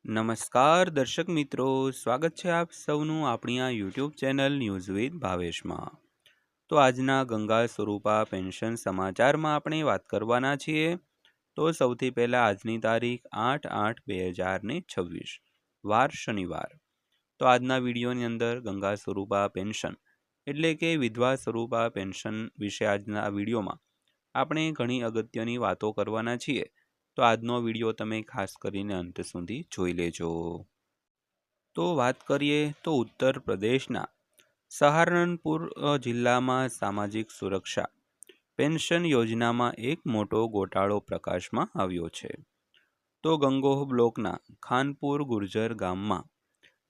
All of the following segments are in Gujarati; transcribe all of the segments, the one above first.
નમસ્કાર દર્શક મિત્રો, સ્વાગત છે આપ સૌનું આપણી આ યુટ્યુબ ચેનલ ન્યૂઝ વિથ ભાવેશમાં. તો આજના ગંગા સ્વરૂપા પેન્શન સમાચારમાં આપણે વાત કરવાના છીએ. તો સૌથી પહેલાં આજની તારીખ 8/8/2026, વાર શનિવાર. તો આજના વિડીયોની અંદર ગંગા સ્વરૂપા પેન્શન એટલે કે વિધવા સ્વરૂપા પેન્શન વિશે આજના વિડીયોમાં આપણે ઘણી અગત્યની વાતો કરવાના છીએ. તો આજનો વિડીયો તમે ખાસ કરીને અંત સુધી જોઈ લેજો. તો વાત કરીએ તો ઉત્તર પ્રદેશના સહારનપુર જિલ્લામાં સામાજિક સુરક્ષા પેન્શન યોજનામાં એક મોટો ગોટાળો પ્રકાશમાં આવ્યો છે. તો ગંગોહ બ્લોકના ખાનપુર ગુર્જર ગામમાં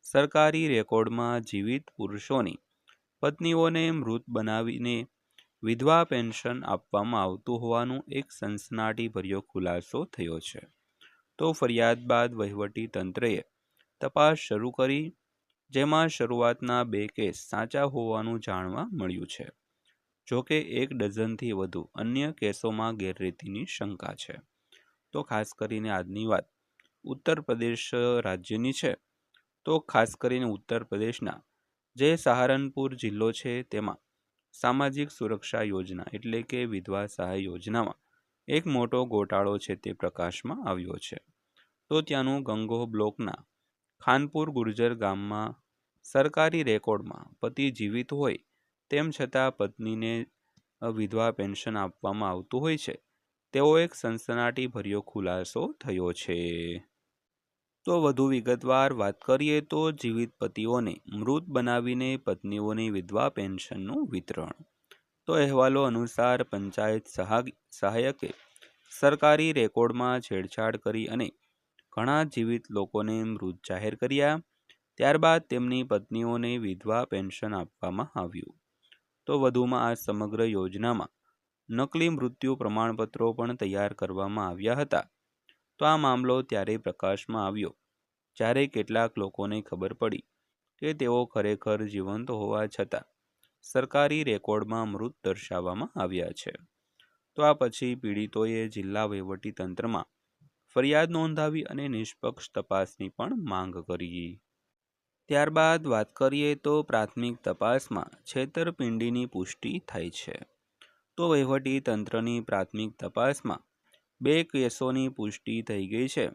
સરકારી રેકોર્ડમાં જીવિત પુરુષોની પત્નીઓને મૃત બનાવીને વિધવા પેન્શન આપવામાં આવતું હોવાનું એક સનસનાટીભર્યો ખુલાસો થયો છે. તો ફરિયાદ બાદ વહીવટી તંત્રએ તપાસ શરૂ કરી, જેમાં શરૂઆતના 2 કેસ સાચા હોવાનું જાણવા મળ્યું છે. જોકે 1 ડઝનથી વધુ અન્ય કેસોમાં ગેરરીતિની શંકા છે. તો ખાસ કરીને આજની વાત ઉત્તર પ્રદેશ રાજ્યની છે. તો ખાસ કરીને ઉત્તર પ્રદેશના જે સહારનપુર જિલ્લો છે તેમાં સામાજિક સુરક્ષા યોજના એટલે કે વિધવા સહાય યોજનામાં એક મોટો ગોટાળો છે તે પ્રકાશમાં આવ્યો છે. તો ત્યાંનું ગંગોહ બ્લોકના ખાનપુર ગુર્જર ગામમાં સરકારી રેકોર્ડમાં પતિ જીવિત હોય તેમ છતાં પત્નીને વિધવા પેન્શન આપવામાં આવતું હોય છે તેવો એક સનસનાટીભર્યો ખુલાસો થયો છે. તો વધુ વિગતવાર વાત કરીએ તો જીવિત પતિઓને મૃત બનાવીને પત્નીઓની વિધવા પેન્શનનું વિતરણ. તો અહેવાલો અનુસાર પંચાયત સહાયકે સરકારી રેકોર્ડમાં છેડછાડ કરી અને ઘણા જીવિત લોકોને મૃત જાહેર કર્યા. ત્યારબાદ તેમની પત્નીઓને વિધવા પેન્શન આપવામાં આવ્યું. તો વધુમાં આ સમગ્ર યોજનામાં નકલી મૃત્યુ પ્રમાણપત્રો પણ તૈયાર કરવામાં આવ્યા હતા. તો આ મામલો ત્યારે પ્રકાશમાં આવ્યો જ્યારે કેટલાક લોકોને ખબર પડી કે તેઓ ખરેખર જીવંત હોવા છતાં સરકારી રેકોર્ડમાં મૃત દર્શાવવામાં આવ્યા છે. તો આ પછી પીડિતોએ જિલ્લા વહીવટી તંત્રમાં ફરિયાદ નોંધાવી અને નિષ્પક્ષ તપાસની પણ માંગ કરી. ત્યારબાદ વાત કરીએ તો પ્રાથમિક તપાસમાં છેતરપિંડીની પુષ્ટિ થઈ છે. તો વહીવટી તંત્રની પ્રાથમિક તપાસમાં 2 કેસોની પુષ્ટિ થઈ ગઈ છે.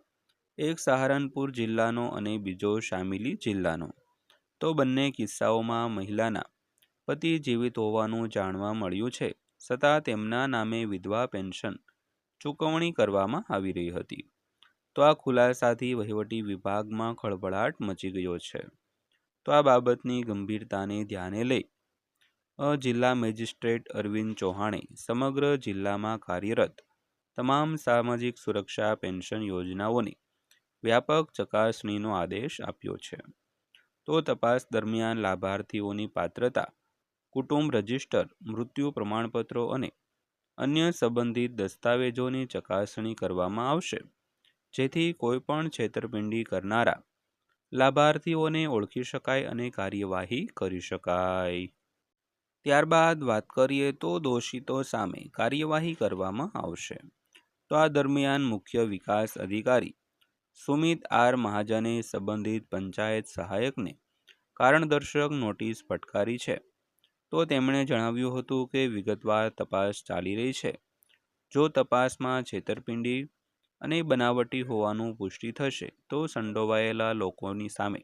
એક સહારનપુર જિલ્લાનો અને બીજો શામલી જિલ્લાનો. તો બંને કિસ્સાઓમાં મહિલાના પતિ જીવિત હોવાનું જાણવા મળ્યું છે, છતાં તેમના નામે વિધવા પેન્શન ચૂકવણી કરવામાં આવી રહી હતી. તો આ ખુલાસાથી વહીવટી વિભાગમાં ખળભળાટ મચી ગયો છે. તો આ બાબતની ગંભીરતાને ધ્યાને લઈ જિલ્લા મેજિસ્ટ્રેટ અરવિંદ ચૌહાણે સમગ્ર જિલ્લામાં કાર્યરત તમામ સામાજિક સુરક્ષા પેન્શન યોજનાઓની વ્યાપક ચકાસણીનો આદેશ આપ્યો છે. તો તપાસ દરમિયાન લાભાર્થીઓની પાત્રતા, કુટુંબ રજિસ્ટર, મૃત્યુ પ્રમાણપત્રો અને અન્ય સંબંધિત દસ્તાવેજોની ચકાસણી કરવામાં આવશે, જેથી કોઈ પણ છેતરપિંડી કરનારા લાભાર્થીઓને ઓળખી શકાય અને કાર્યવાહી કરી શકાય. ત્યારબાદ વાત કરીએ તો દોષિતો સામે કાર્યવાહી કરવામાં આવશે. તો આ દરમિયાન મુખ્ય વિકાસ અધિકારી સુમિત આર મહાજને સંબંધિત પંચાયત સહાયકને કારણદર્શક નોટિસ ફટકારી છે. તો તેમણે જણાવ્યું હતું કે વિગતવાર તપાસ ચાલી રહી છે. જો તપાસમાં છેતરપિંડી અને બનાવટી હોવાનું પુષ્ટિ થશે તો સંડોવાયેલા લોકોની સામે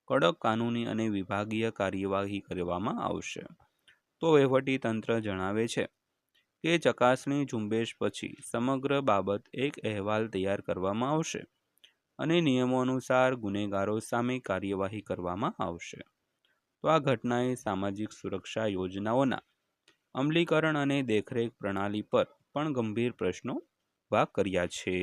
કડક કાનૂની અને વિભાગીય કાર્યવાહી કરવામાં આવશે. તો વહીવટી તંત્ર જણાવે છે કે ચકાસણી ઝુંબેશ પછી સમગ્ર બાબત એક અહેવાલ તૈયાર કરવામાં આવશે અને નિયમો અનુસાર ગુનેગારો સામે કાર્યવાહી કરવામાં આવશે. તો આ ઘટનાએ સામાજિક સુરક્ષા યોજનાઓના અમલીકરણ અને દેખરેખ પ્રણાલી પર પણ ગંભીર પ્રશ્નો ઊભા કર્યા છે.